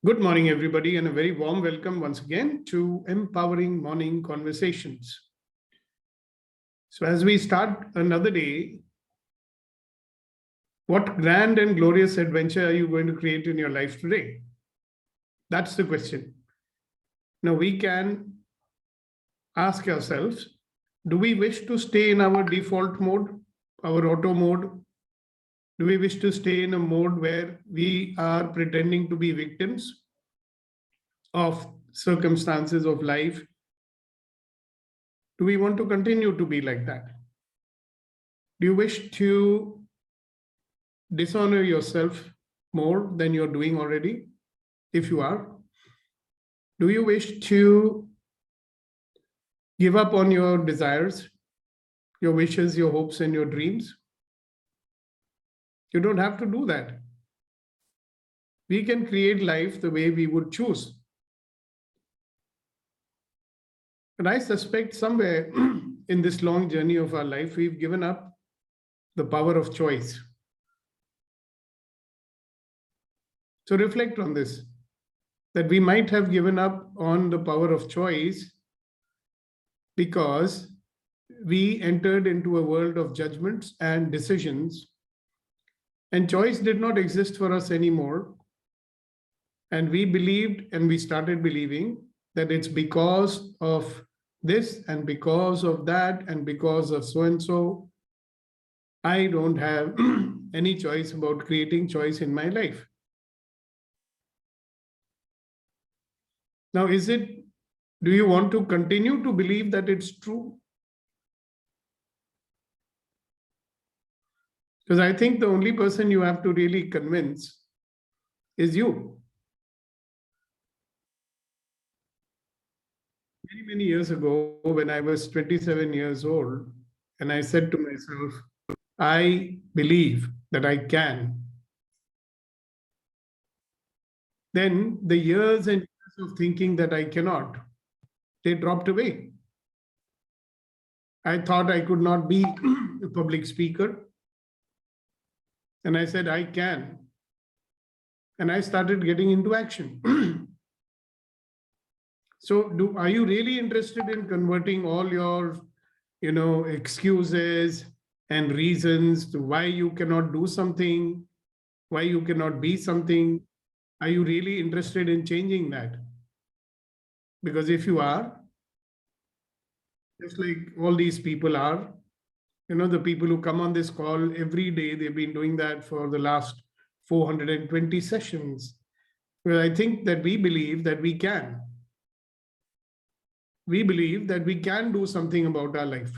Good morning, everybody, and a very warm welcome once again to Empowering Morning Conversations. So, as we start another day, what grand and glorious adventure are you going to create in your life today? That's the question. Now, we can ask ourselves, do we wish to stay in our default mode, our auto mode? Do we wish to stay in a mode where we are pretending to be victims of circumstances of life? Do we want to continue to be like that? Do you wish to dishonor yourself more than you're doing already? If you are, do you wish to give up on your desires, your wishes, your hopes, and your dreams? You don't have to do that. We can create life the way we would choose. And I suspect somewhere in this long journey of our life, we've given up the power of choice. So reflect on this, that we might have given up on the power of choice because we entered into a world of judgments and decisions, and choice did not exist for us anymore. And we believed and we started believing that it's because of this and because of that and because of so and so, I don't have any choice about creating choice in my life. Now, do you want to continue to believe that it's true? Because I think the only person you have to really convince is you. Many, many years ago, when I was 27 years old, and I said to myself, I believe that I can. Then the years and years of thinking that I cannot, they dropped away. I thought I could not be a public speaker. And I said, I can. And I started getting into action. So are you really interested in converting all your, excuses and reasons to why you cannot do something, why you cannot be something? Are you really interested in changing that? Because if you are, just like all these people are, the people who come on this call every day, they've been doing that for the last 420 sessions. Well, I think that we believe that we can. We believe that we can do something about our life.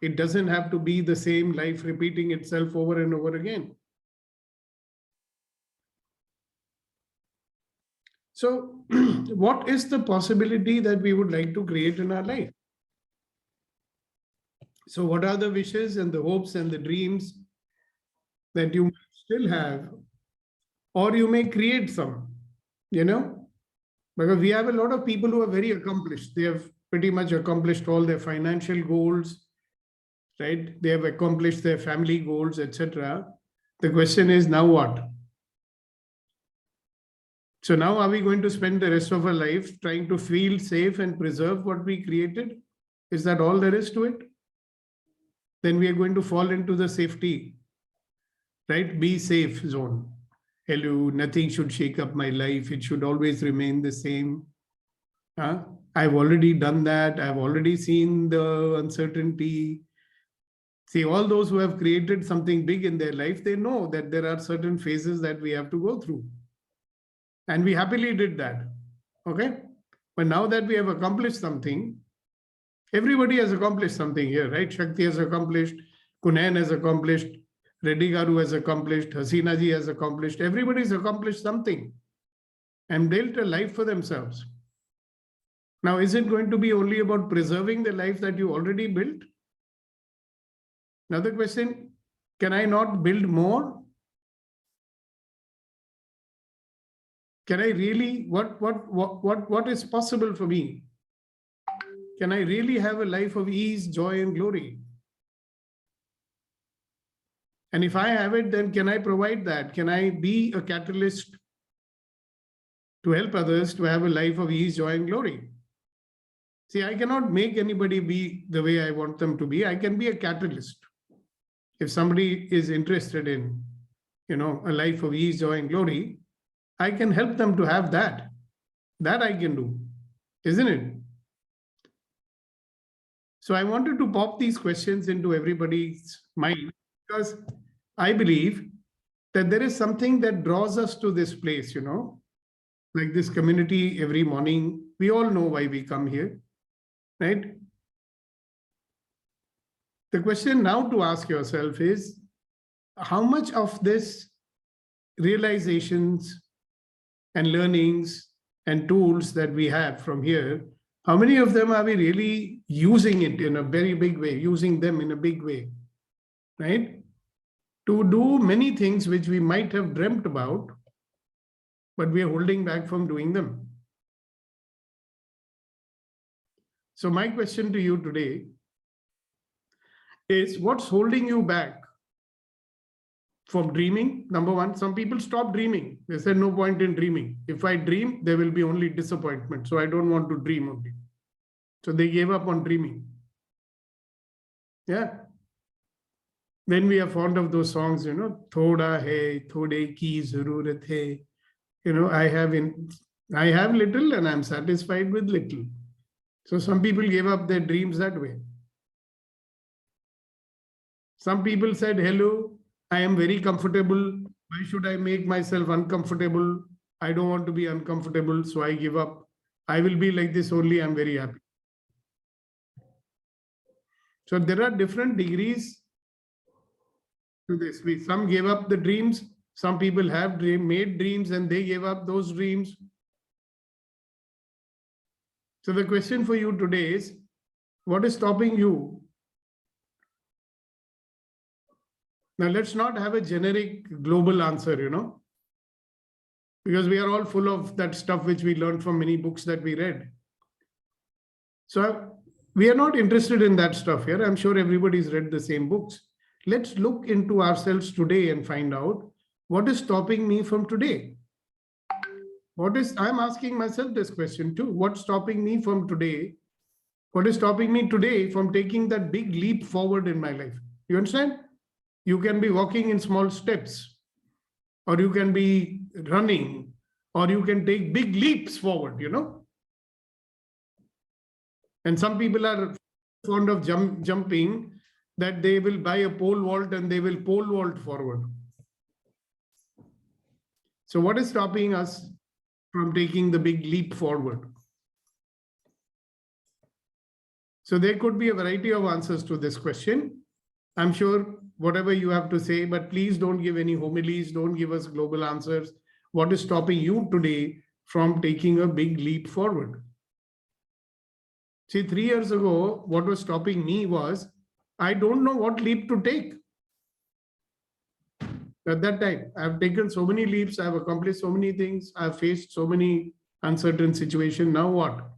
It doesn't have to be the same life repeating itself over and over again. So, what is the possibility that we would like to create in our life? So, what are the wishes and the hopes and the dreams that you still have? Or you may create some, because we have a lot of people who are very accomplished. They have pretty much accomplished all their financial goals, right? They have accomplished their family goals, etc. The question is, now what? So now are we going to spend the rest of our life trying to feel safe and preserve what we created? Is that all there is to it? Then we are going to fall into the safety, right? Be safe zone. Hello, nothing should shake up my life. It should always remain the same. I've already done that. I've already seen the uncertainty. See, all those who have created something big in their life, they know that there are certain phases that we have to go through. And we happily did that. Okay? But now that we have accomplished something, everybody has accomplished something here, right? Shakti has accomplished, Kunain has accomplished, Reddy Garu has accomplished, Hasina ji has accomplished. Everybody's accomplished something and built a life for themselves. Now, is it going to be only about preserving the life that you already built? Another question, can I not build more? Can I really, what is possible for me? Can I really have a life of ease, joy, and glory? And if I have it, then can I provide that? Can I be a catalyst to help others to have a life of ease, joy, and glory. See, I cannot make anybody be the way I want them to be. I can be a catalyst. If somebody is interested in, a life of ease, joy, and glory, I can help them to have that. That I can do, isn't it? So I wanted to pop these questions into everybody's mind because I believe that there is something that draws us to this place, like this community every morning. We all know why we come here, right? The question now to ask yourself is, how much of this realizations and learnings and tools that we have from here, how many of them are we really using it in a very big way, using them in a big way, right? To do many things which we might have dreamt about, but we are holding back from doing them. So my question to you today is, what's holding you back from dreaming? Number one, some people stop dreaming. They said no point in dreaming. If I dream, there will be only disappointment. So I don't want to dream only. So they gave up on dreaming. Yeah. Then we are fond of those songs, Thoda hai, thode ki zarurat hai. I have little and I'm satisfied with little. So some people gave up their dreams that way. Some people said, hello, I am very comfortable. Why should I make myself uncomfortable? I don't want to be uncomfortable, so I give up. I will be like this only, I'm very happy. So there are different degrees to this. Some gave up the dreams. Some people have made dreams and they gave up those dreams. So the question for you today is, what is stopping you? Now, let's not have a generic global answer, because we are all full of that stuff which we learned from many books that we read. So we are not interested in that stuff here. I'm sure everybody's read the same books. Let's look into ourselves today and find out what is stopping me from today. I'm asking myself this question too. What's stopping me from today? What is stopping me today from taking that big leap forward in my life? You understand? You can be walking in small steps, or you can be running, or you can take big leaps forward, And some people are fond of jumping, that they will buy a pole vault and they will pole vault forward. So what is stopping us from taking the big leap forward? So there could be a variety of answers to this question. I'm sure whatever you have to say, but please don't give any homilies, don't give us global answers. What is stopping you today from taking a big leap forward? See, 3 years ago, what was stopping me was, I don't know what leap to take. At that time, I've taken so many leaps, I've accomplished so many things, I've faced so many uncertain situations. Now what?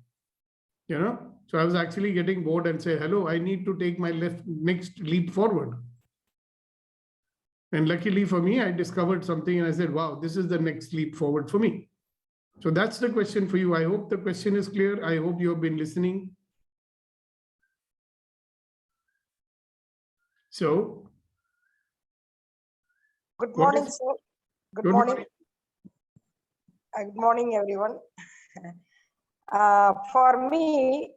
So I was actually getting bored and say, hello, I need to take my next leap forward. And luckily for me, I discovered something and I said, wow, this is the next leap forward for me. So that's the question for you. I hope the question is clear. I hope you have been listening. So. Good morning, sir. Good morning. Good morning, everyone. For me,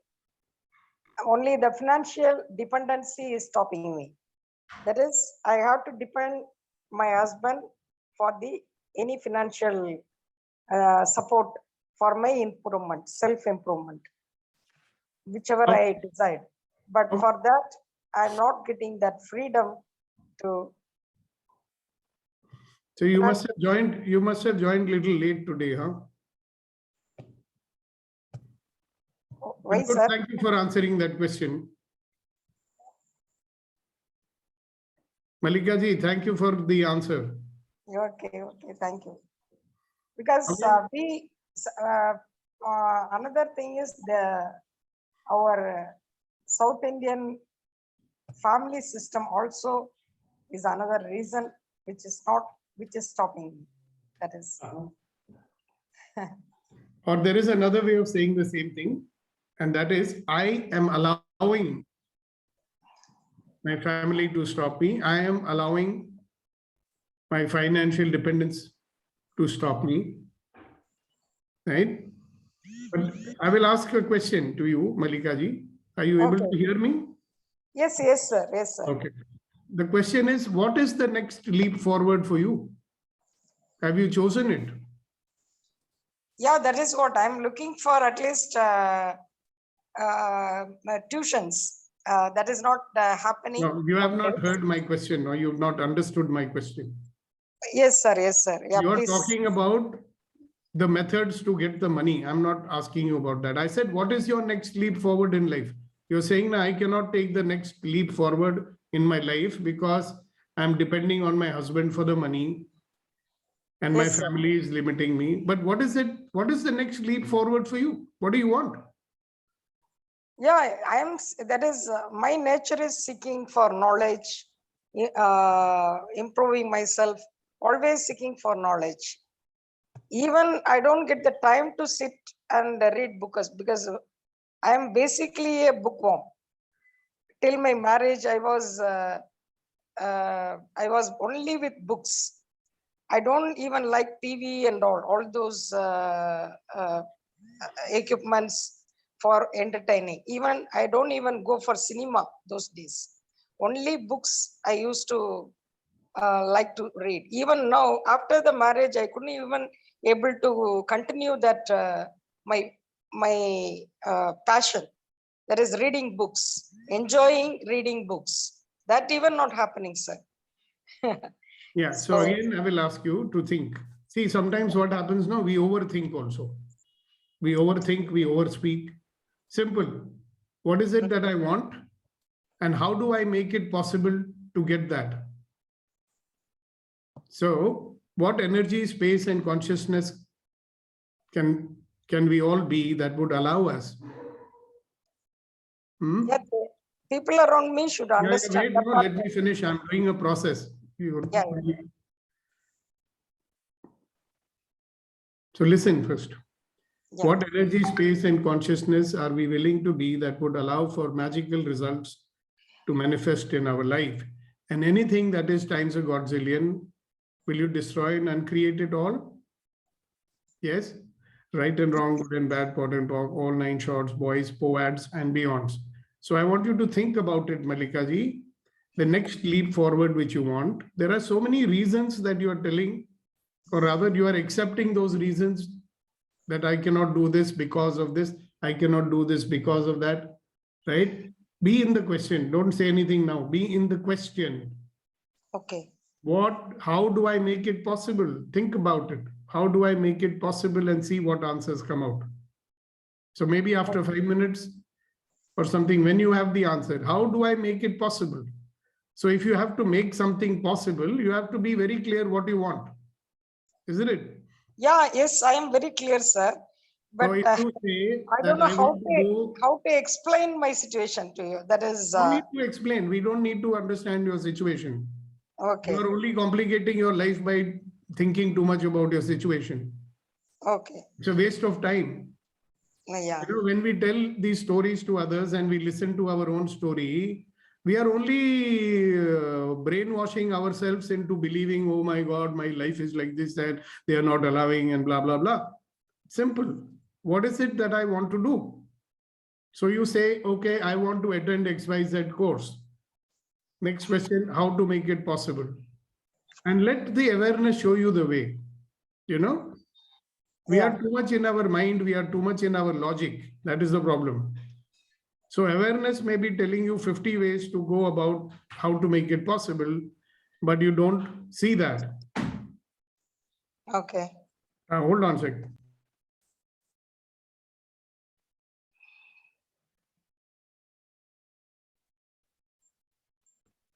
only the financial dependency is stopping me. That is, I have to depend my husband for any financial support for my improvement, self-improvement, whichever I decide. But for that, I'm not getting that freedom to. So you must have joined little late today, huh? Why, sir? Thank you for answering that question. Malika ji, thank you for the answer. Okay, thank you. Because another thing is our South Indian family system also is another reason which is stopping me. That is. Or there is another way of saying the same thing, and that is, I am allowing my family to stop me. I am allowing my financial dependence to stop me, right? But I will ask a question to you, Malika ji. Are you able Okay. to hear me? Yes, yes, sir. Yes, sir. Okay. The question is, what is the next leap forward for you? Have you chosen it? Yeah, that is what I'm looking for, at least tuitions. That is not happening. No, you have not nowadays. heard my question, or you have not understood my question. Yes, sir. Yes, sir. Yeah, You are please. talking about the methods to get the money. I'm not asking you about that. I said, what is your next leap forward in life? You're saying that I cannot take the next leap forward in my life because I'm depending on my husband for the money and my Yes, sir. family is limiting me. But what is it? What is the next leap forward for you? What do you want? Yeah, I am. That is my nature is seeking for knowledge, improving myself, always seeking for knowledge. Even I don't get the time to sit and read books because I am basically a bookworm. Till my marriage, I was only with books. I don't even like TV and all those equipments for entertaining. Even I don't even go for cinema those days. Only books I used to like to read. Even now, after the marriage, I couldn't even able to continue that my passion. That is reading books, enjoying reading books. That even not happening, sir. Yeah. So So again, I will ask you to think. See, sometimes what happens now, we overthink also. We overthink, we overspeak. Simple. What is it that I want? And how do I make it possible to get that? So, what energy, space, and consciousness can we all be that would allow us? yeah, the people around me should Yeah, understand wait, the no, part. let me finish. I'm doing a process. Yeah, So listen first. yeah. What energy, space, and consciousness are we willing to be that would allow for magical results to manifest in our life? And anything that is times a godzillion, will you destroy and uncreate it all? Yes? Right and wrong, good and bad, pot and talk, all nine shorts, boys, poads, and beyonds. So I want you to think about it, Malika ji. The next leap forward which you want. There are so many reasons that you are telling, or rather you are accepting those reasons that I cannot do this because of this, I cannot do this because of that, right? Be in the question. Don't say anything now. Be in the question. Okay. How do I make it possible? Think about it. How do I make it possible, and see what answers come out? So maybe after 5 minutes or something, when you have the answer, how do I make it possible? So if you have to make something possible, you have to be very clear what you want, isn't it? Yeah, yes, I am very clear, sir. So But if you say I don't that know I want to do, how to explain my situation to you. That is no need to explain. We don't need to understand your situation. You okay. are only complicating your life by thinking too much about your situation. Okay. It's a waste of time. Yeah. You know, when we tell these stories to others and we listen to our own story, we are only brainwashing ourselves into believing, oh my God, my life is like this, that they are not allowing, and blah, blah, blah. Simple. What is it that I want to do? So you say, okay, I want to attend XYZ course. Next question, how to make it possible? And let the awareness show you the way. You know, we are Yeah. too much in our mind, we are too much in our logic. That is the problem. So awareness may be telling you 50 ways to go about how to make it possible, but you don't see that. Okay. Hold on a second.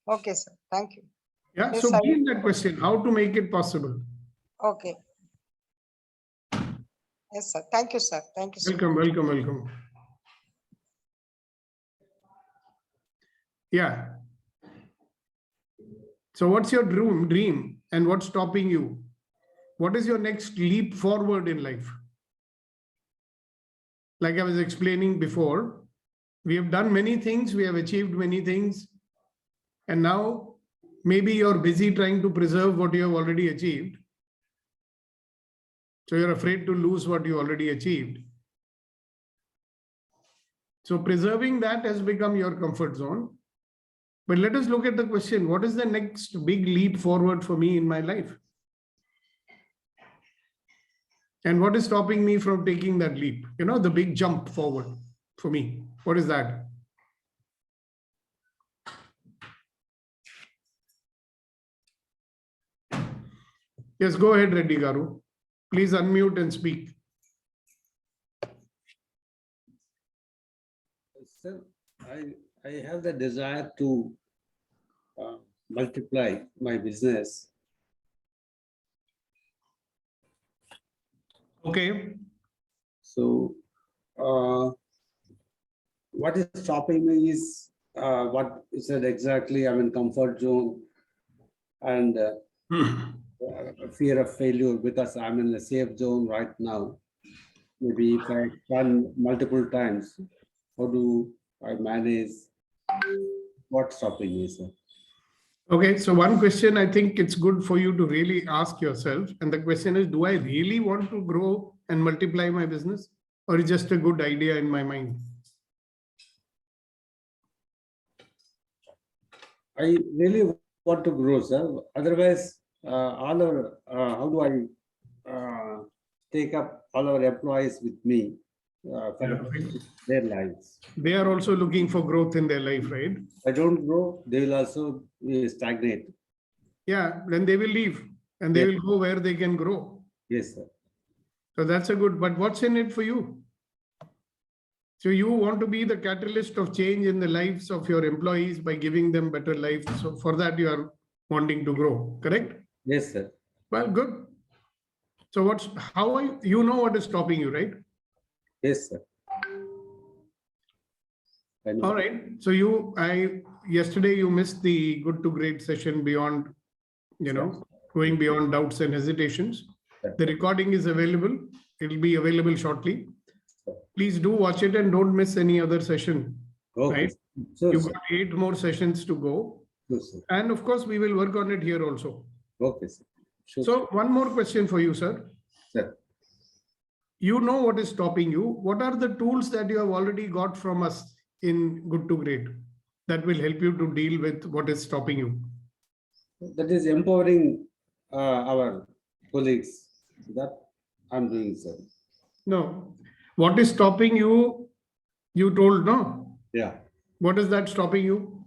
Okay, sir. Thank you. Yeah, Yes, so I be in that question, how to make it possible. okay. Yes, sir. Thank you, sir. Thank you so much. Welcome, welcome, welcome. Yeah. So what's your dream and what's stopping you? What is your next leap forward in life? like I was explaining before, we have done many things, we have achieved many things, and now maybe you're busy trying to preserve what you have already achieved. So you're afraid to lose what you already achieved. So preserving that has become your comfort zone. But let us look at the question, what is the next big leap forward for me in my life? And what is stopping me from taking that leap? You know, the big jump forward for me. What is that? Yes, go ahead, Reddy Garu. Please unmute and speak. Sir, I have the desire to multiply my business. Okay. So, what is stopping me is what you said exactly. I'm in comfort zone and fear of failure because I'm in the safe zone right now. Maybe if I run multiple times, how do I manage? What's stopping me, sir? Okay, so one question I think it's good for you to really ask yourself. And the question is, do I really want to grow and multiply my business? Or is it just a good idea in my mind? I really want to grow, sir. Otherwise, how do I take up all our employees with me for their lives? They are also looking for growth in their life, right? If I don't grow, they will also stagnate. Yeah, then they will leave and they will go where they can grow. Yes, sir. So that's a good, but what's in it for you? So you want to be the catalyst of change in the lives of your employees by giving them better life. So for that you are wanting to grow, correct? Yes, sir. Well, good. So you know what is stopping you, right? Yes, sir. All right. So yesterday you missed the good to great session beyond, going beyond doubts and hesitations. The recording is available. It'll be available shortly. Please do watch it and don't miss any other session. Okay. Right? Sure, You've sir. got 8 more sessions to go. Sure, sir. And of course, we will work on it here also. Okay, sir. Sure, So one more question for you, sir. sir. You know what is stopping you. What are the tools that you have already got from us in Good to Great that will help you to deal with what is stopping you? That is empowering our colleagues. That I'm doing, sir. No. What is stopping you? You told, no? Yeah. What is that stopping you?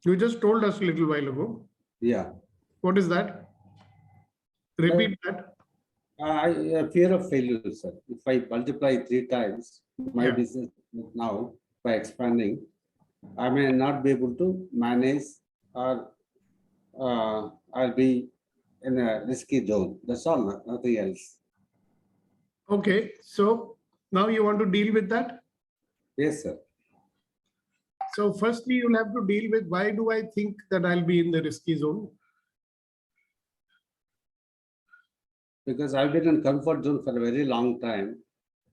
You just told us a little while ago. Yeah. What is that? Repeat that. Fear of failure, sir. If I multiply 3 times my business now by expanding, I may not be able to manage or I'll be in a risky zone. That's all, nothing else. Okay. So now you want to deal with that? Yes, sir. So firstly, you'll have to deal with why do I think that I'll be in the risky zone? Because I've been in comfort zone for a very long time.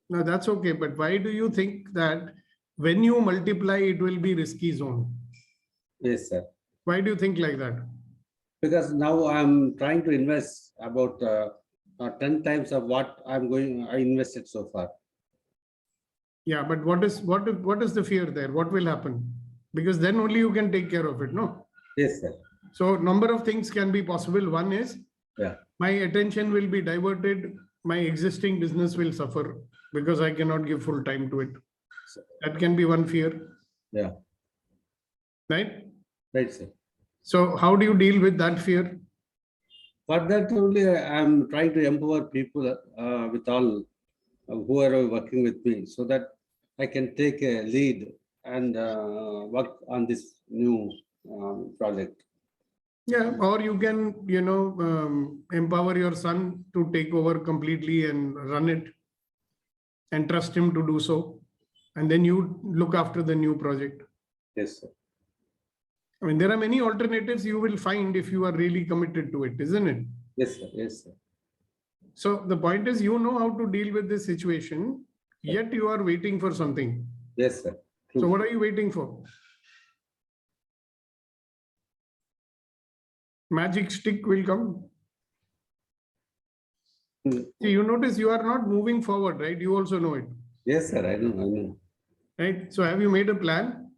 Now that's okay. But why do you think that when you multiply, it will be risky zone? Yes, sir. Why do you think like that? Because now I'm trying to invest about 10 times of what I invested so far. Yeah, but what is the fear there? What will happen? Because then only you can take care of it, no? Yes, sir. So number of things can be possible. One is my attention will be diverted. My existing business will suffer because I cannot give full time to it. That can be one fear. Yeah. Right? Right, sir. So how do you deal with that fear? For that only, I'm trying to empower people with all who are working with me so that I can take a lead and work on this new project. Yeah, or you can, empower your son to take over completely and run it and trust him to do so. And then you look after the new project. Yes, sir. I mean, there are many alternatives you will find if you are really committed to it, isn't it? Yes, sir. Yes, sir. So the point is, you know how to deal with this situation, yet you are waiting for something. Yes, sir. So True. what are you waiting for? Magic stick will come. Hmm. See, you notice you are not moving forward, right? You also know it, Yes, sir. I know. right? So have you made a plan?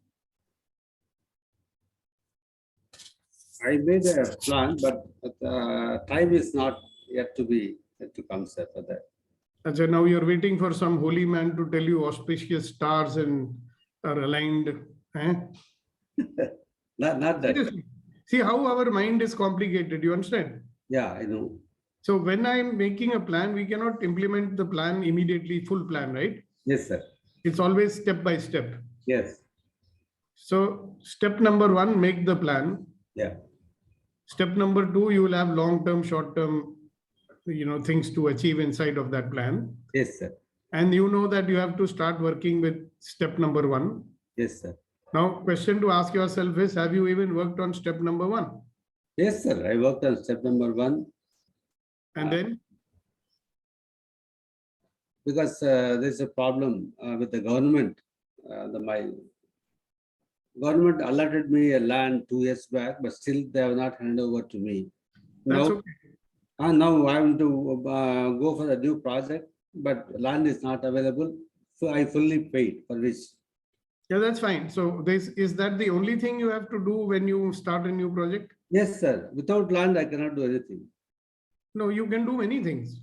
I made a plan, but time is not yet to come, sir, for that. And so now you're waiting for some holy man to tell you auspicious stars and are aligned. Eh? Not that. Seriously. See how our mind is complicated. You understand? Yeah, I know. So when I'm making a plan, we cannot implement the plan immediately, full plan, right? Yes, sir. It's always step by step. Yes. So step number one, make the plan. Yeah. Step number two, you will have long-term, short-term, things to achieve inside of that plan. Yes, sir. And you know that you have to start working with step number one. Yes, sir. Now, question to ask yourself is, have you even worked on step number one? Yes, sir. I worked on step number 1. And then, Because there's a problem with the government. My government allotted me a land 2 years back, but still they have not handed over to me. that's Now, okay. now I want to go for a new project, but land is not available. So I fully paid for which. Yeah, that's fine. So is that the only thing you have to do when you start a new project? Yes, sir. Without land, I cannot do anything. No, you can do many things.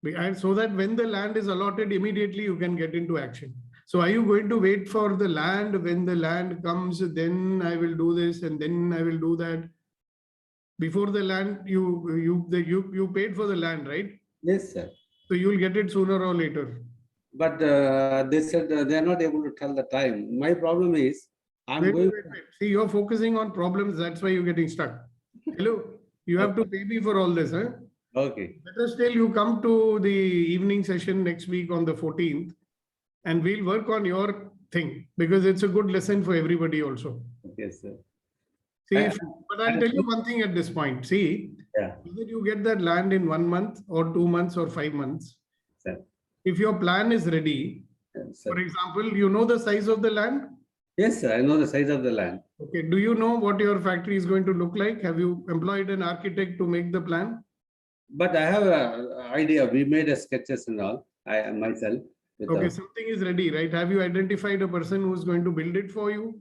And so that when the land is allotted, immediately you can get into action. So are you going to wait for the land? When the land comes, then I will do this and then I will do that. Before the land, you paid for the land, right? Yes, sir. So you will get it sooner or later. But they said they are not able to tell the time. My problem is, I'm Wait. going. See, you're focusing on problems. That's why you're getting stuck. Hello, you have to pay me for all this, huh? Okay. Better still, you come to the evening session next week on the 14th, and we'll work on your thing because it's a good lesson for everybody also. Okay, sir. See, I- but I'll tell you one thing at this point. See, Yeah. whether you get that land in 1 month or 2 months or 5 months, Sir. if your plan is ready, Yes, sir. for example, you know the size of the land. Yes, sir. I know the size of the land. Okay. Do you know what your factory is going to look like? Have you employed an architect to make the plan? But I have an idea. We made a sketches and all. I myself. Okay, something is ready, right? Have you identified a person who's going to build it for you?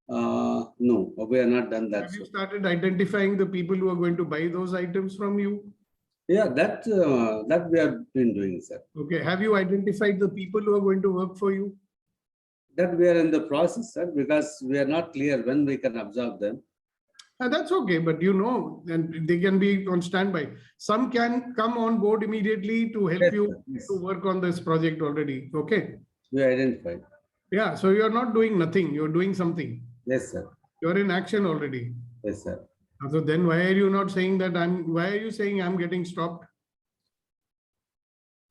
No, we have not done that. Have you So. started identifying the people who are going to buy those items from you? Yeah, that we have been doing, sir. Okay. Have you identified the people who are going to work for you? That we are in the process, sir, because we are not clear when we can absorb them. That's okay, but and they can be on standby. Some can come on board immediately to help Yes, you sir. Yes. to work on this project already. Okay. We identified. Yeah. So you're not doing nothing. You're doing something. Yes, sir. You're in action already. Yes, sir. So then why are you not saying that why are you saying I'm getting stopped?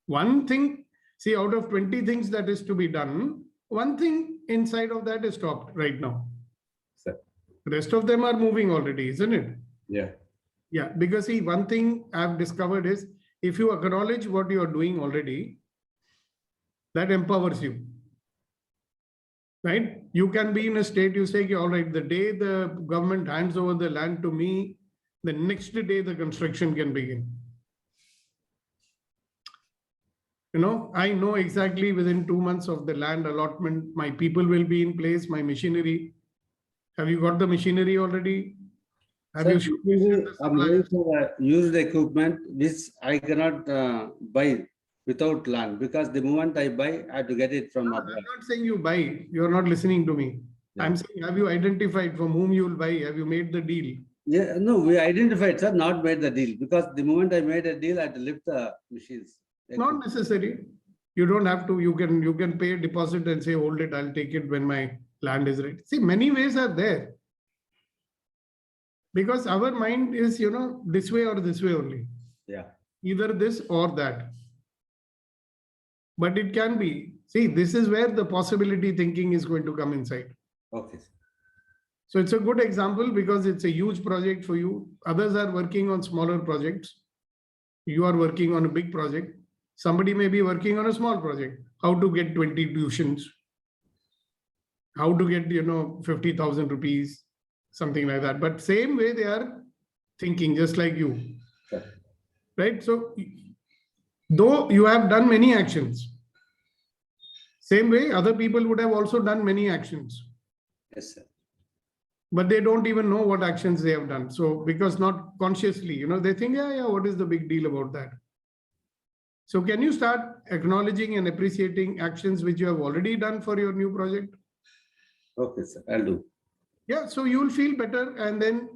One thing, see, out of 20 things that is to be done, one thing inside of that is stopped right now. Sir. The rest of them are moving already, isn't it? Yeah. Yeah, because see, one thing I've discovered is if you acknowledge what you are doing already, that empowers you. Right? You can be in a state, you say, all right, the day the government hands over the land to me, the next day the construction can begin. I know exactly within 2 months of the land allotment, my people will be in place, my machinery. Have you got the machinery already? Have Sir, you shortlisted the I'm suppliers? going for used equipment which I cannot buy without land, because the moment I buy, I have to get it from I'm abroad. not saying you buy. You're not listening to me. Yeah. I'm saying, have you identified from whom you will buy? Have you made the deal? Yeah, no, we identified, sir, not made the deal, because the moment I made a deal, I had to lift the machines. Not necessary. You don't have to. You can pay a deposit and say, hold it, I'll take it when my land is ready. See, many ways are there. Because our mind is, this way or this way only. Yeah. Either this or that. But it can be. See, this is where the possibility thinking is going to come inside. Okay. So it's a good example because it's a huge project for you. Others are working on smaller projects. You are working on a big project. Somebody may be working on a small project. How to get 20 tuitions, how to get 50,000 rupees, something like that. But same way they are thinking, just like you, right? So though you have done many actions, same way other people would have also done many actions, Yes, sir. but they don't even know what actions they have done. So because not consciously, they think, yeah, what is the big deal about that? So can you start acknowledging and appreciating actions which you have already done for your new project? Okay, sir. I'll do. Yeah, so you will feel better. And then,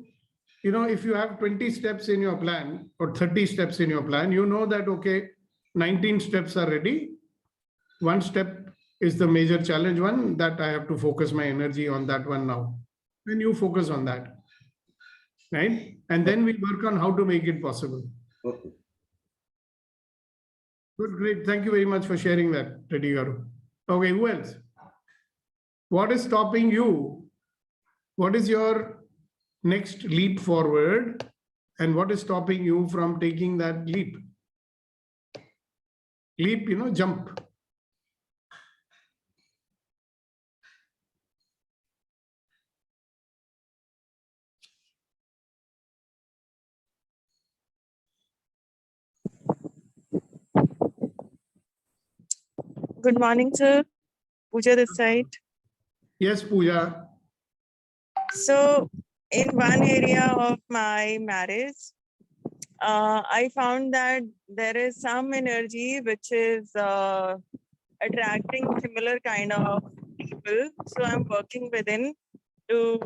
if you have 20 steps in your plan or 30 steps in your plan, you know that, okay, 19 steps are ready. One step is the major challenge one that I have to focus my energy on that one now. And you focus on that, right? And then we work on how to make it possible. Okay. Good, great. Thank you very much for sharing that, Reddy Garu. Okay, who else? What is stopping you? What is your next leap forward? And what is stopping you from taking that leap? Leap, jump. Good morning, sir. Pooja this side. Yes, Pooja. So, in one area of my marriage, I found that there is some energy which is attracting similar kind of people. So, I'm working within to,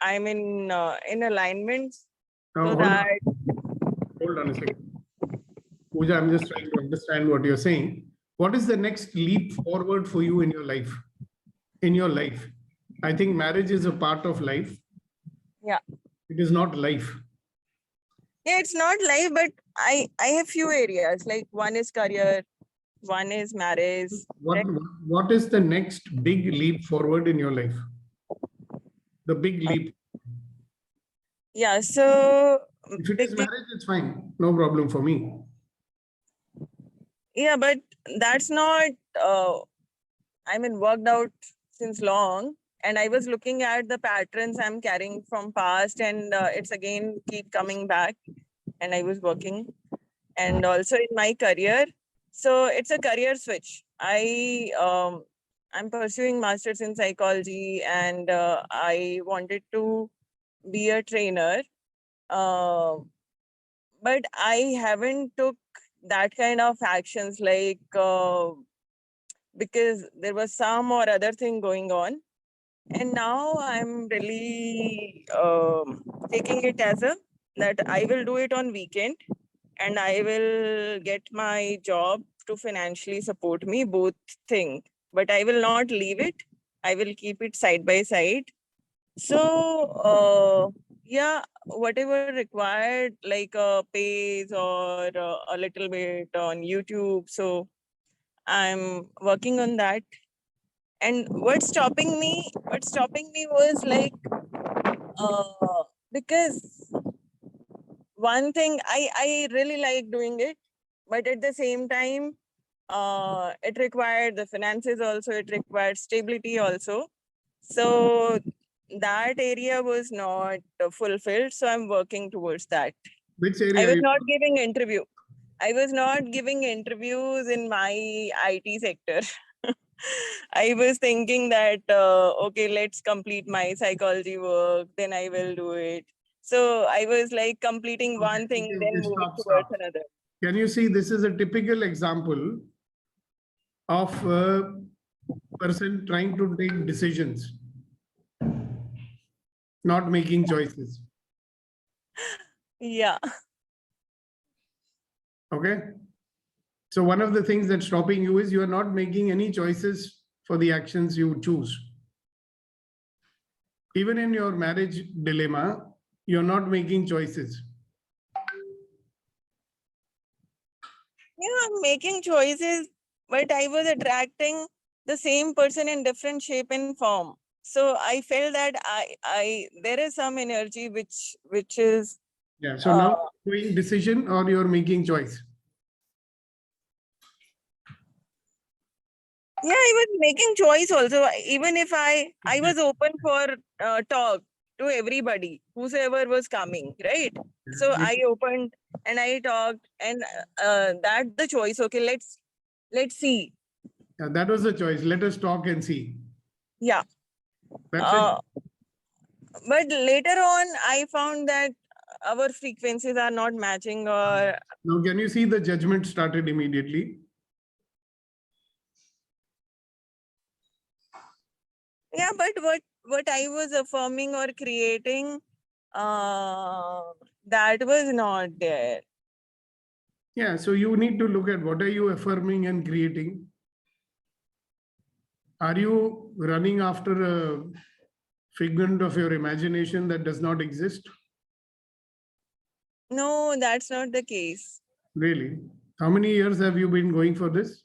I'm in alignment Now, so hold on. that. Hold on a second. Pooja, I'm just trying to understand what you're saying. What is the next leap forward for you in your life? In your life, I think marriage is a part of life. Yeah. It is not life. Yeah, it's not life, but I have few areas. Like one is career, one is marriage. What is the next big leap forward in your life? The big leap. Yeah, so If it is marriage, it's fine. No problem for me. yeah, but that's not worked out since long. And I was looking at the patterns I'm carrying from past, and it's again keep coming back. And I was working, and also in my career. So it's a career switch. I'm pursuing masters in psychology, and I wanted to be a trainer. But I haven't took that kind of actions, like because there was some or other thing going on. And now I'm really taking it as that I will do it on weekend, and I will get my job to financially support me, both thing. But I will not leave it. I will keep it side by side. So yeah, whatever required, like a page or a little bit on YouTube. So I'm working on that. And what's stopping me was like because one thing I really like doing it, but at the same time it required the finances also, it required stability also. So that area was not fulfilled, so I'm working towards that. Which I area? was not giving interviews in my IT sector. I was thinking that, okay, let's complete my psychology work, then I will do it. So I was like completing one thing, then moving towards another. Can you see, this is a typical example of a person trying to take decisions, not making choices. Yeah. Okay. So one of the things that's stopping you is you are not making any choices for the actions you choose. Even in your marriage dilemma, you're not making choices. Yeah, I'm making choices, but I was attracting the same person in different shape and form. So I felt that I there is some energy which is Yeah. So now doing decision or you're making choice. Yeah, I was making choice also. Even if I was open for talk to everybody, whosoever was coming, right? So I opened and I talked, and that the choice. Okay, let's see. Yeah, that was the choice. Let us talk and see. Yeah. That's it. But later on, I found that our frequencies are not matching, or Now, can you see the judgment started immediately? yeah. But what I was affirming or creating, that was not there. Yeah. So you need to look at what are you affirming and creating. Are you running after a figment of your imagination that does not exist? No, that's not the case. Really? How many years have you been going for this?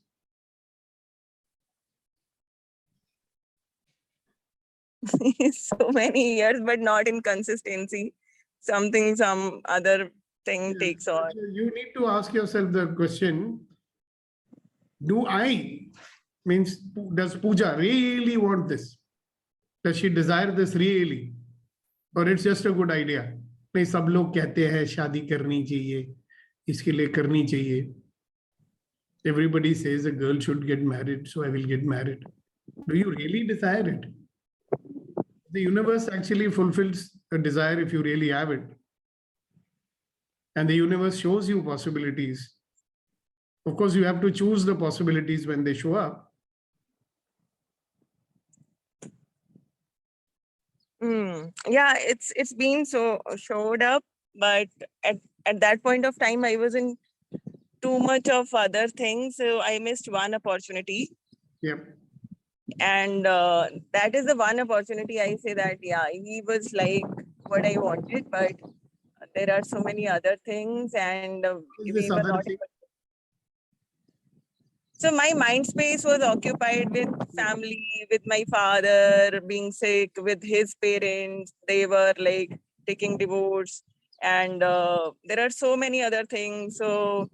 So many years, but not in consistency. Some other thing takes on. So you need to ask yourself the question, do I, means does Pooja really want this? Does she desire this really? Or it's just a good idea? नहीं, सब लोग कहते हैं शादी करनी चाहिए, इसके लिए करनी चाहिए. Everybody says a girl should get married, so I will get married. Do you really desire it? The universe actually fulfills a desire if you really have it. And the universe shows you possibilities. Of course, you have to choose the possibilities when they show up. Yeah, it's been so showed up, but at that point of time, I was in too much of other things, so I missed one opportunity. Yep. And that is the one opportunity I say that, yeah, he was like what I wanted, but there are so many other things, and Is we this were other not thing? able. So my mind space was occupied with family, with my father being sick, with his parents. They were like taking divorce, and there are so many other things. So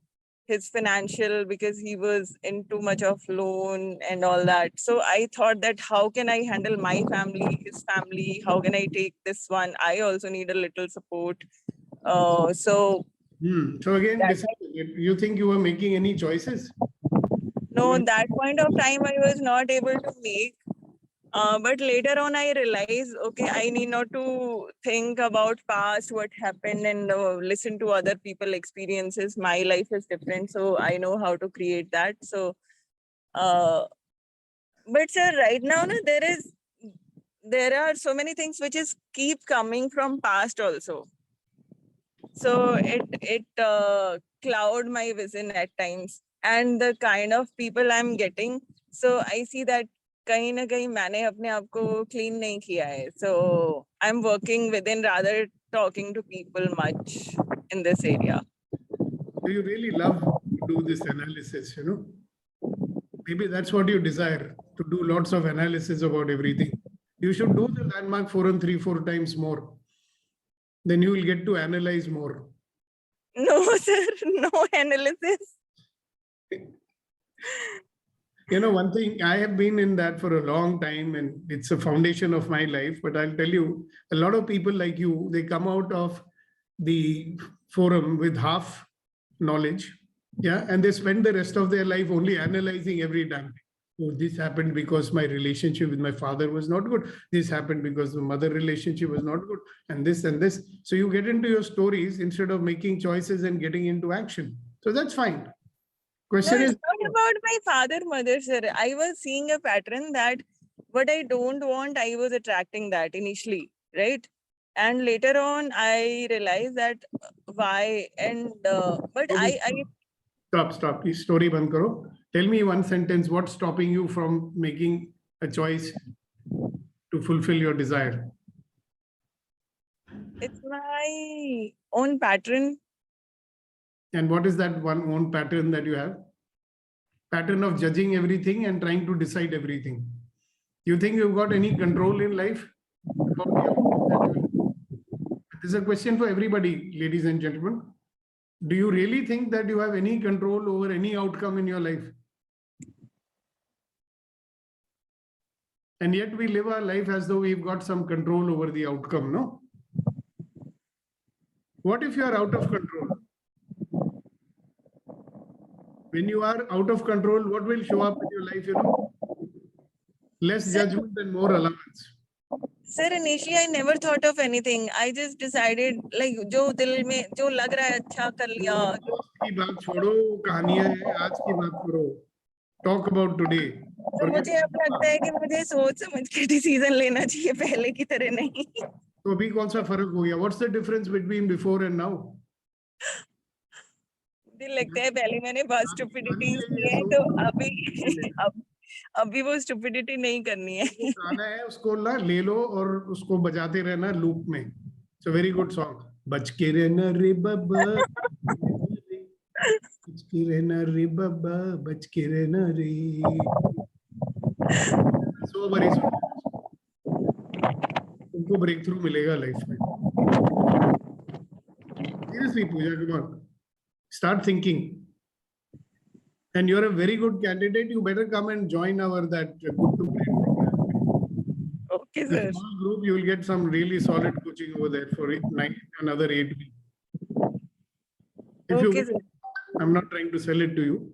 his financial, because he was in too much of loan and all that. So I thought that how can I handle my family, his family? How can I take this one? I also need a little support. So So again, that this is, you think you were making any choices? no, that point of time I was not able to make. But later on, I realized, okay, I need not to think about past, what happened, and listen to other people' experiences. My life is different, so I know how to create that. So, but sir, right now, no, there are so many things which is keep coming from past also. So it cloud my vision at times, and the kind of people I'm getting. So I see that कहीं ना कहीं मैंने अपने आप को clean नहीं किया है. So I'm working within rather talking to people much in this area. So you really love to do this analysis, Maybe that's what you desire, to do lots of analysis about everything. You should do the landmark forum 3-4 times more. Then you will get to analyze more. No, sir, no analysis. One thing, I have been in that for a long time and it's a foundation of my life. But I'll tell you, a lot of people like you, they come out of the forum with half knowledge. Yeah. And they spend the rest of their life only analyzing every damn thing. Oh, this happened because my relationship with my father was not good. This happened because the mother relationship was not good. And this and this. So you get into your stories instead of making choices and getting into action. So that's fine. Question No, is, it's not about my father, mother, sir. I was seeing a pattern that what I don't want, I was attracting that initially, right? And later on, I realized that why, and but I stop. Please, story band karo. Tell me one sentence. What's stopping you from making a choice to fulfill your desire? it's my own pattern. And what is that one own pattern that you have? Pattern of judging everything and trying to decide everything. You think you've got any control in life about the outcome that you will? This is a question for everybody, ladies and gentlemen. Do you really think that you have any control over any outcome in your life? And yet we live our life as though we've got some control over the outcome, no? What if you are out of control? When you are out of control, what will show up in your life, you know? Less judgment and more allowance. Sir, initially I never thought of anything. I just decided like जो दिल में जो लग रहा है अच्छा कर लिया. दोस्त की बात छोड़ो, कहानियां हैं, आज की बात करो. Talk about today. तो मुझे अब लगता है कि मुझे सोच समझ के डिसीजन लेना चाहिए, पहले की तरह नहीं. तो अभी कौन सा फर्क हो गया? What's the difference between before and now? मुझे लगता है पहले मैंने बहुत स्टुपिडिटीज की है, तो अभी वो स्टुपिडिटी नहीं करनी है. वो गाना है, उसको ना ले लो और उसको बजाते रहना लूप में. It's a very good song. बच के रहना रे बाबा, बच के रहना रे बाबा, बच के रहना रे. सो बड़ी तुमको ब्रेक थ्रू मिलेगा लाइफ में. Seriously, Pooja, come on. Start thinking. And you're a very good candidate. You better come and join our that good to great program. Okay, The sir. small group, you will get some really solid coaching over there for another 8 weeks. If Okay, you, sir. I'm not trying to sell it to you.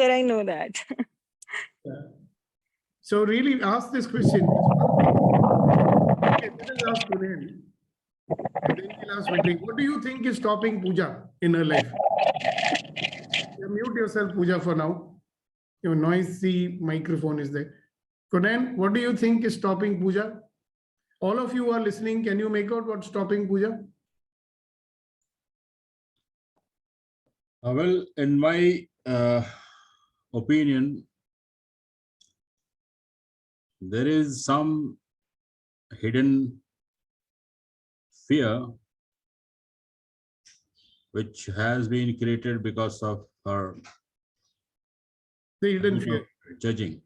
Sir, I know that. So really ask this question. Okay, let us ask Kunal. Then we'll ask Vetri. What do you think is stopping Pooja in her life? Mute yourself, Pooja, for now. Your noisy microphone is there. Kunal, what do you think is stopping Pooja? All of you are listening. Can you make out what's stopping Pooja? Well, in my opinion, there is some hidden fear which has been created because of her The hidden fear. judging.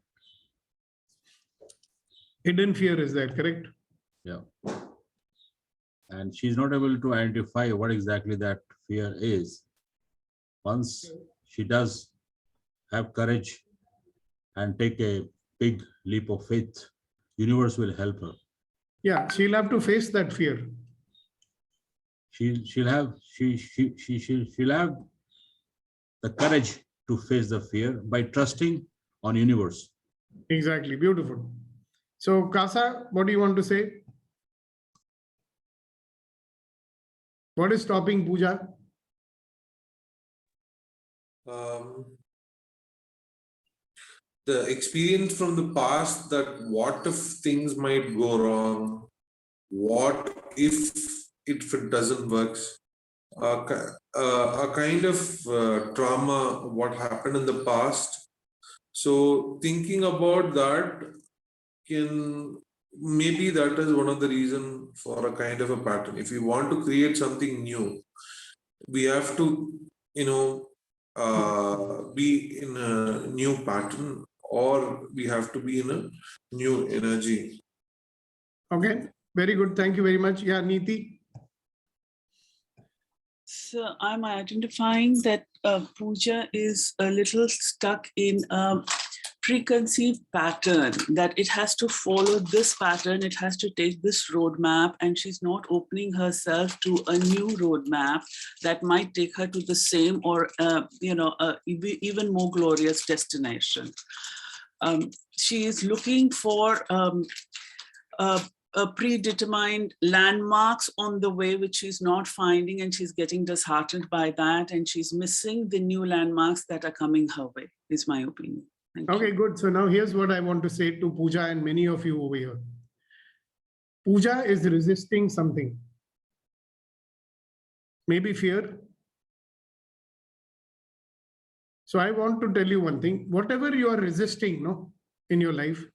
Hidden fear, is that correct? Yeah. And she's not able to identify what exactly that fear is. Once she does have courage and take a big leap of faith, universe will help her. Yeah, she'll have to face that fear. She'll have the courage to face the fear by trusting on universe. Exactly. Beautiful. So, Kasa, what do you want to say? What is stopping Pooja? The experience from the past, that what if things might go wrong? What if it doesn't work? A kind of trauma, what happened in the past. So thinking about that maybe that is one of the reason for a kind of a pattern. If we want to create something new, we have to, be in a new pattern, or we have to be in a new energy. Okay, very good. Thank you very much. Yeah, Neeti. So I'm identifying that Pooja is a little stuck in a preconceived pattern, that it has to follow this pattern, it has to take this roadmap, and she's not opening herself to a new roadmap that might take her to the same or even more glorious destination. She is looking for predetermined landmarks on the way, which she's not finding, and she's getting disheartened by that, and she's missing the new landmarks that are coming her way, is my opinion. Thank Okay, you. good. So now here's what I want to say to Pooja and many of you over here. Pooja is resisting something. Maybe fear. So I want to tell you one thing. Whatever you are resisting, in your life,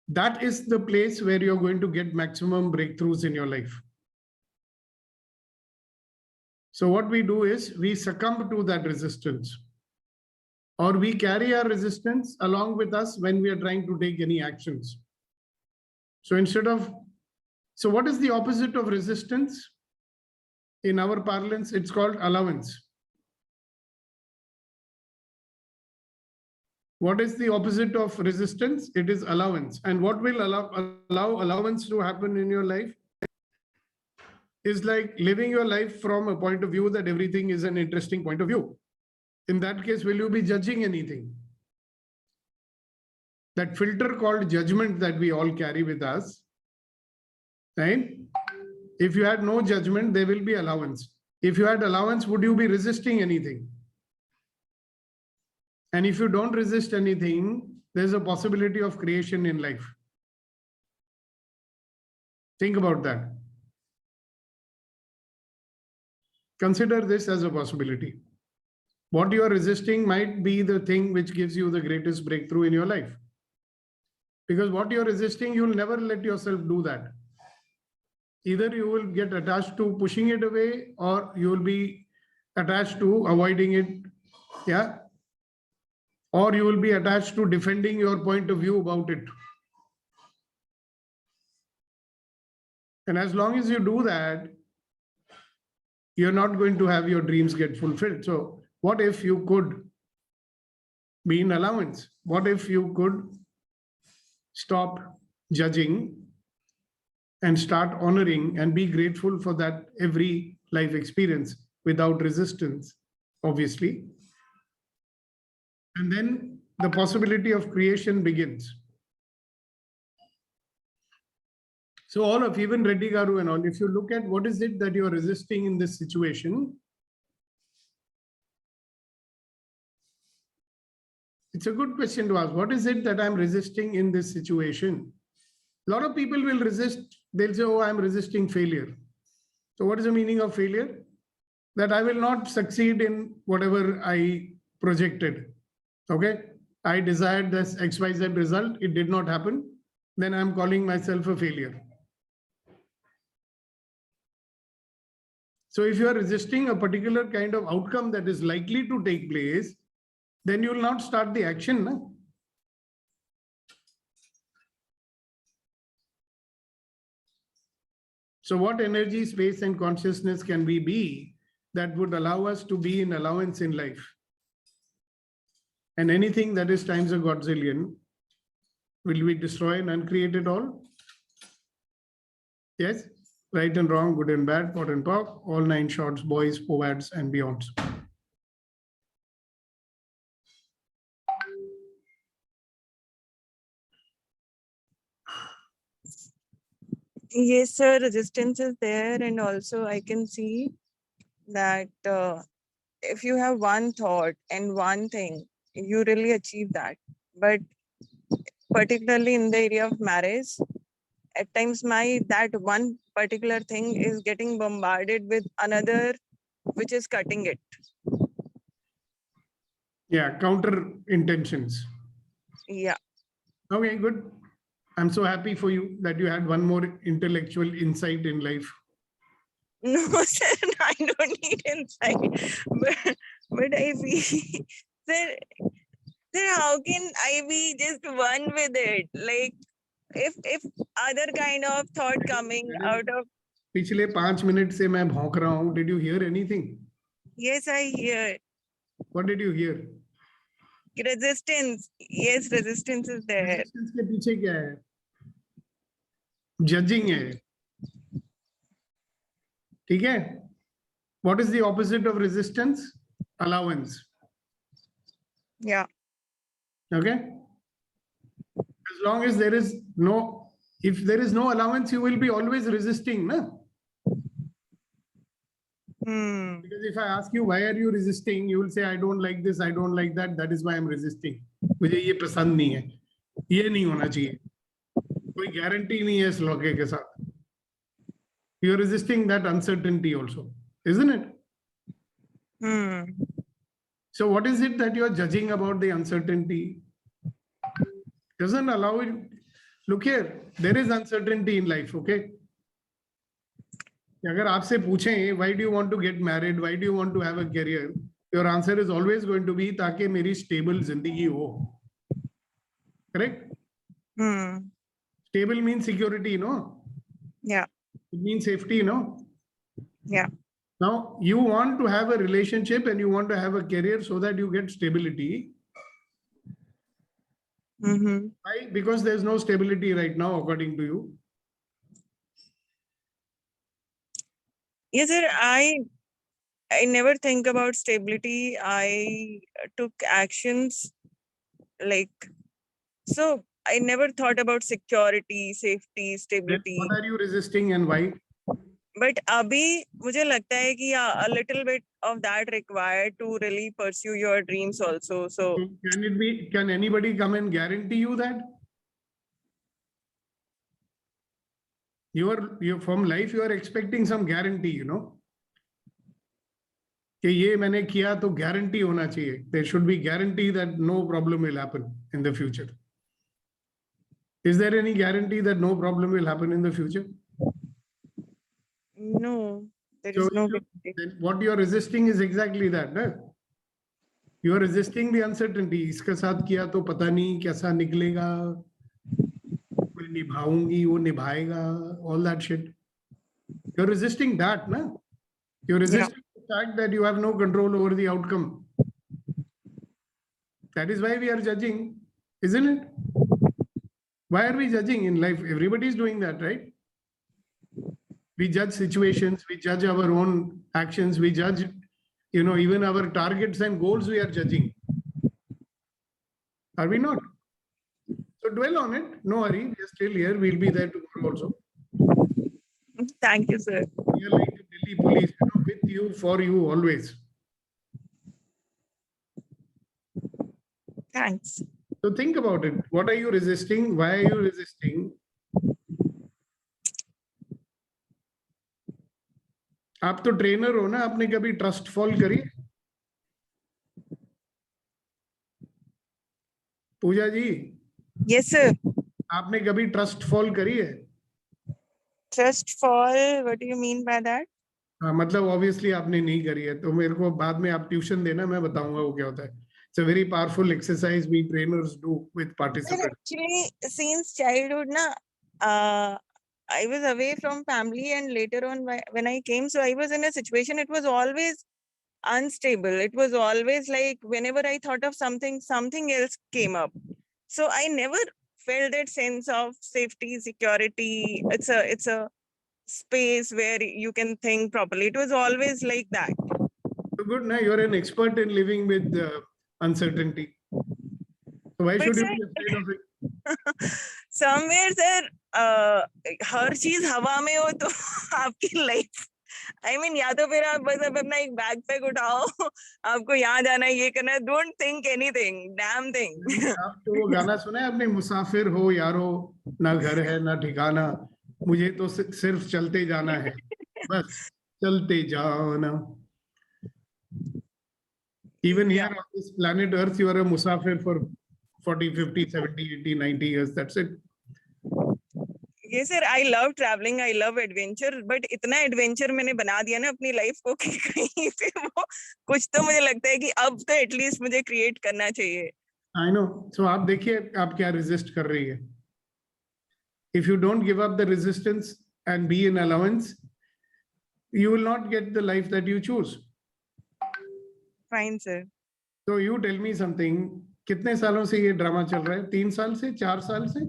that is the place where you're going to get maximum breakthroughs in your life. So what we do is we succumb to that resistance, or we carry our resistance along with us when we are trying to take any actions. So instead of So what is the opposite of resistance? In our parlance, it's called allowance. What is the opposite of resistance? It is allowance. And what will allow allowance to happen in your life is like living your life from a point of view that everything is an interesting point of view. In that case, will you be judging anything? That filter called judgment that we all carry with us, right? If you had no judgment, there will be allowance. If you had allowance, would you be resisting anything? And if you don't resist anything, there's a possibility of creation in life. Think about that. Consider this as a possibility. What you are resisting might be the thing which gives you the greatest breakthrough in your life. Because what you're resisting, you'll never let yourself do that. Either you will get attached to pushing it away, or you will be attached to avoiding it. Yeah. Or you will be attached to defending your point of view about it. And as long as you do that, you're not going to have your dreams get fulfilled. So what if you could be in allowance? What if you could stop judging and start honoring and be grateful for that every life experience without resistance, obviously. And then the possibility of creation begins. So all of even Reddy Garu and all, if you look at what is it that you're resisting in this situation, it's a good question to ask. What is it that I'm resisting in this situation? A lot of people will resist. They'll say, oh, I'm resisting failure. So what is the meaning of failure? That I will not succeed in whatever I projected. Okay. I desired this XYZ result. It did not happen. Then I'm calling myself a failure. So if you are resisting a particular kind of outcome that is likely to take place, then you will not start the action. No? So what energy, space, and consciousness can we be that would allow us to be in allowance in life? And anything that is times a godzillion, will we destroy and uncreate it all? Yes? Right and wrong, good and bad, pot and pop, all 9 shorts, boys, poads, and beyonds. Yes, sir, resistance is there. And also I can see that if you have one thought and one thing, you really achieve that. But particularly in the area of marriage, at times that one particular thing is getting bombarded with another, which is cutting it. Yeah, counter intentions. Yeah. Okay, good. I'm so happy for you that you had one more intellectual insight in life. No, sir, I don't need insight. But I feel, sir, how can I be just one with it? Like, if other kind of thought coming out of, पिछले 5 minute से मैं भौंक रहा हूँ. Did you hear anything? yes, I hear. What did you hear? Resistance. Yes, resistance is there. Resistance के पीछे क्या है? Judging है. ठीक है? What is the opposite of resistance? Allowance. Yeah. Okay? As long as there is no, if there is no allowance, you will be always resisting, na? Because if I ask you, why are you resisting? You will say, I don't like this, I don't like that. That is why I'm resisting. मुझे ये पसंद नहीं है. ये नहीं होना चाहिए. कोई guarantee नहीं है इस लौके के साथ. You're resisting that uncertainty also, isn't it? So what is it that you're judging about the uncertainty? Doesn't allow it. Look here, there is uncertainty in life, okay? अगर आपसे पूछें, why do you want to get married? Why do you want to have a career? Your answer is always going to be ताकि मेरी stable जिंदगी हो. Correct? Stable means security, no? Yeah. It means safety, no? Yeah. Now, you want to have a relationship and you want to have a career so that you get stability. Mm-hmm. Why? Because there's no stability right now, according to you. Yes, sir. I never think about stability. I took actions like, so I never thought about security, safety, Then stability. what are you resisting and why? But abhi मुझे लगता है कि a little bit of that required to really pursue your dreams also. So Can it be, can anybody come and guarantee you that? You're from life, you are expecting some guarantee, you know. कि ये मैंने किया तो guarantee होना चाहिए. There should be guarantee that no problem will happen in the future. Is there any guarantee that no problem will happen in the future? no, there So is no. then what you are resisting is exactly that, no? You are resisting the uncertainty. इसके साथ किया तो पता नहीं कैसा निकलेगा. मैं निभाऊंगी, वो निभाएगा. All that shit. You're resisting that, no? You're resisting the fact that you have no control over the outcome. That is why we are judging, isn't it? Why are we judging in life? Everybody is doing that, right? We judge situations, we judge our own actions, we judge, you know, even our targets and goals we are judging. Are we not? So dwell on it. No hurry. We are still here. We'll be there tomorrow also. Thank you, sir. We are like the Delhi police, you know, with you, for you, always. Thanks. So think about it. What are you resisting? Why are you resisting? आप तो trainer हो ना, आपने कभी trust fall करी? पूजा जी, Yes, sir. आपने कभी trust fall करी है? Trust fall. What do you mean by that? हाँ, मतलब ऑब्वियसली आपने नहीं करी है, तो मेरे को बाद में आप ट्यूशन देना, मैं बताऊंगा वो क्या होता है. It's a very powerful exercise we trainers do with participants. Actually, since childhood, I was away from family, and later on, when I came, so I was in a situation. It was always unstable. It was always like whenever I thought of something, something else came up. So I never felt that sense of safety, security. It's a space where you can think properly. It was always like that. So good, now you're an expert in living with uncertainty. So why But should you sir, be afraid of it? somewhere, sir, हर चीज हवा में हो तो आपकी life, I mean, या तो फिर आप बस अब अपना एक बैग पैक उठाओ, आपको यहाँ जाना है, ये करना है, don't think anything, damn thing. आप तो वो गाना सुना है आपने, मुसाफिर हो यारो, ना घर है ना ठिकाना, मुझे तो सिर्फ चलते जाना है, बस चलते जाना. Even here on this planet Earth, you are a musafir for 40, 50, 70, 80, 90 years. That's it. Yes, sir. I love traveling. I love adventure. But इतना adventure मैंने बना दिया ना अपनी life को कि कहीं पे वो कुछ तो मुझे लगता है कि अब तो at least मुझे create करना चाहिए. I know. So आप देखिए आप क्या resist कर रही है. If you don't give up the resistance and be in allowance, you will not get the life that you choose. Fine, sir. So you tell me something. कितने सालों से ये ड्रामा चल रहा है? 3 साल से, 4 साल से?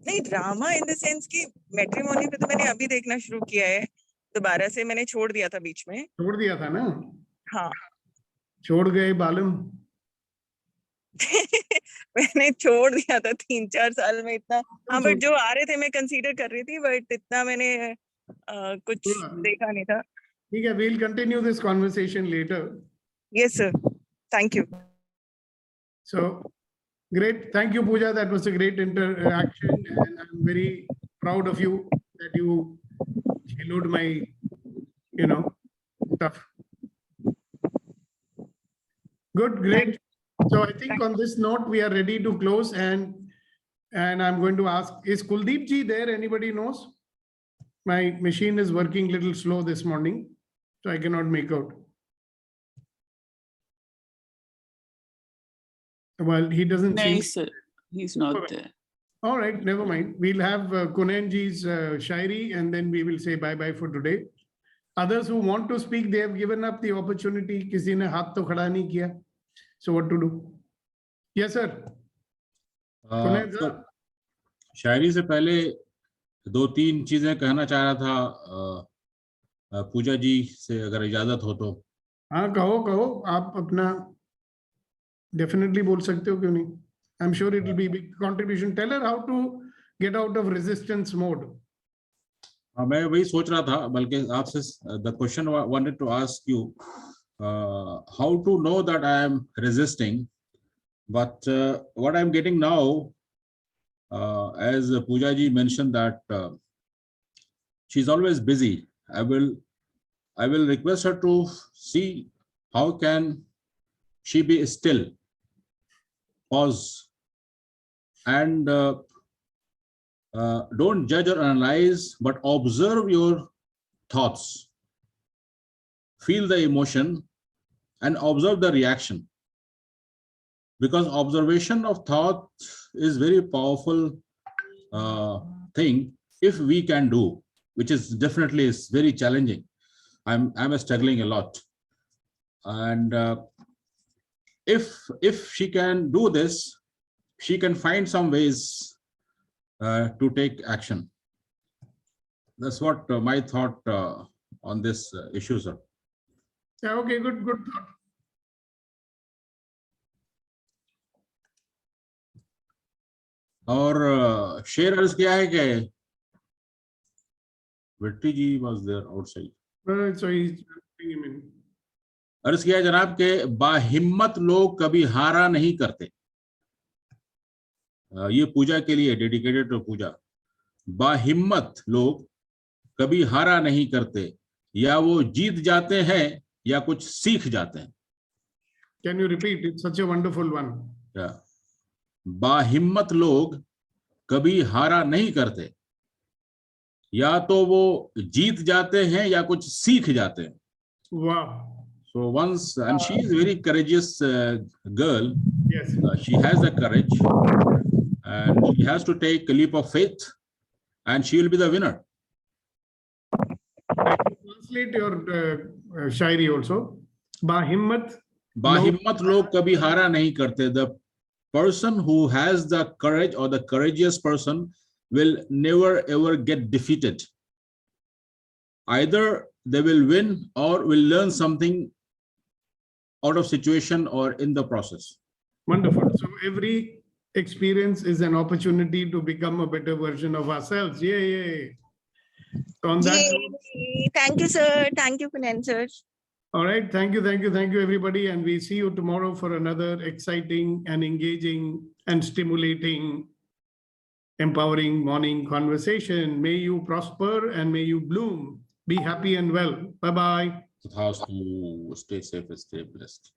नहीं, ड्रामा इन द सेंस कि मैट्रिमोनी पे तो मैंने अभी देखना शुरू किया है, दोबारा से मैंने छोड़ दिया था बीच में. छोड़ दिया था ना? हाँ. छोड़ गए बालम. मैंने छोड़ दिया था 3-4 साल में इतना. हाँ, बट जो आ रहे थे मैं कंसीडर कर रही थी, बट इतना मैंने कुछ देखा नहीं था. ठीक है, we'll continue this conversation later. Yes, sir. Thank you. So great. Thank you, Pooja. That was a great interaction, and I'm very proud of you that you healed my, you know, stuff. Good, great. So I think on this note, we are ready to close, and I'm going to ask, is Kuldeep ji there? Anybody knows? My machine is working a little slow this morning, so I cannot make out. Well, he doesn't No, seem. sir, he's not Okay. there. All right, never mind. We'll have Kunan ji's shairi and then we will say bye-bye for today. Others who want to speak, they have given up the opportunity. Kisi ne haath to khada nahi kiya. So what to do? Yes, sir. Kunan तो sir. शायरी से पहले 2-3 चीजें कहना चाह रहा था पूजा जी से, अगर इजाजत हो तो। हाँ कहो आप अपना डेफिनेटली बोल सकते हो, क्यों नहीं? I am sure it will be big contribution. Tell her how to get out of resistance mode. मैं वही सोच रहा था, बल्कि आपसे the question wanted to ask you how to know that I am resisting, but what I am getting now, as Pooja ji mentioned that she's always busy. I will request her to see how can she be still, pause, and don't judge or analyze, but observe your thoughts, feel the emotion, and observe the reaction. Because observation of thought is very powerful thing if we can do, which is definitely is very challenging. I'm struggling a lot, and if she can do this, she can find some ways to take action. That's what my thought on this issue, sir. Yeah, okay, good thought. और शेर अर्ज किया है कि Vitti ji was there outside. So he's bringing him in. अर्ज किया है जनाब के बाहिम्मत लोग कभी हारा नहीं करते. ये पूजा के लिए डेडिकेटेड टू पूजा. बाहिम्मत लोग कभी हारा नहीं करते, या वो जीत जाते हैं या कुछ सीख जाते हैं. Can you repeat? It's such a wonderful one. बाहिम्मत लोग कभी हारा नहीं करते, या तो वो जीत जाते हैं या कुछ सीख जाते हैं. Wow. So once, and she is a very courageous girl. Yes. She has the courage, and she has to take a leap of faith, and she will be the winner. Translate your shairi also. Bahimmat. बाहिम्मत लोग कभी हारा नहीं करते. The person who has the courage, or the courageous person, will never ever get defeated. Either they will win or will learn something out of situation or in the process. Wonderful. So every experience is an opportunity to become a better version of ourselves. Yay. So on that note, Thank you, sir. Thank you, Kunan sir. all right. Thank you, everybody. And we see you tomorrow for another exciting and engaging and stimulating, empowering morning conversation. May you prosper and may you bloom. Be happy and well. Bye-bye. It has to stay safe and stay blessed.